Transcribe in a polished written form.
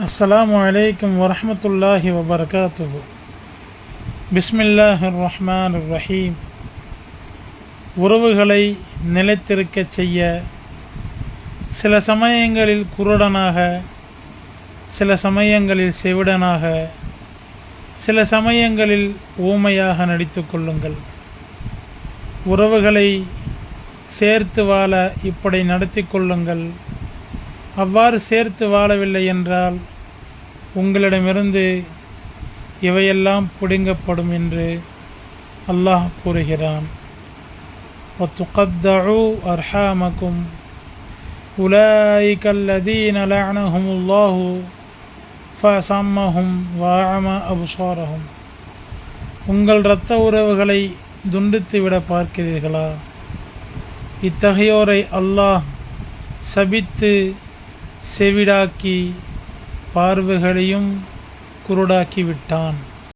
அஸ்ஸலாமு அலைக்கும் வரஹ்மத்துல்லாஹி வபரகாத்துஹு. பிஸ்மில்லாஹிர் ரஹ்மானிர் ரஹீம். உறவுகளை நிலைத்திருக்கச் செய்ய சில சமயங்களில் குருடனாக, சில சமயங்களில் செவிடனாக, சில சமயங்களில் ஊமையாக நடித்து கொள்ளுங்கள். உறவுகளை சேர்த்து வாழ இப்படி நடத்தி கொள்ளுங்கள். அவ்வாறு சேர்த்து வாழவில்லை என்றால் உங்களிடமிருந்து இவையெல்லாம் பிடுங்கப்படும் என்று அல்லாஹ் கூறுகிறான். وَتُقَطَّعُوا أَرْحَامَكُمْ أُولَٰئِكَ الَّذِينَ لَعَنَهُمُ اللَّهُ فَأَصَمَّهُمْ وَأَعْمَى أَبْصَارَهُمْ. உங்கள் இரத்த உறவுகளை துண்டித்து விட பார்க்கிறீர்களா? இத்தகையோரை அல்லாஹ் சபித்து செவிடாக்கி பார்வைகளையும் குருடாக்கி விட்டான்.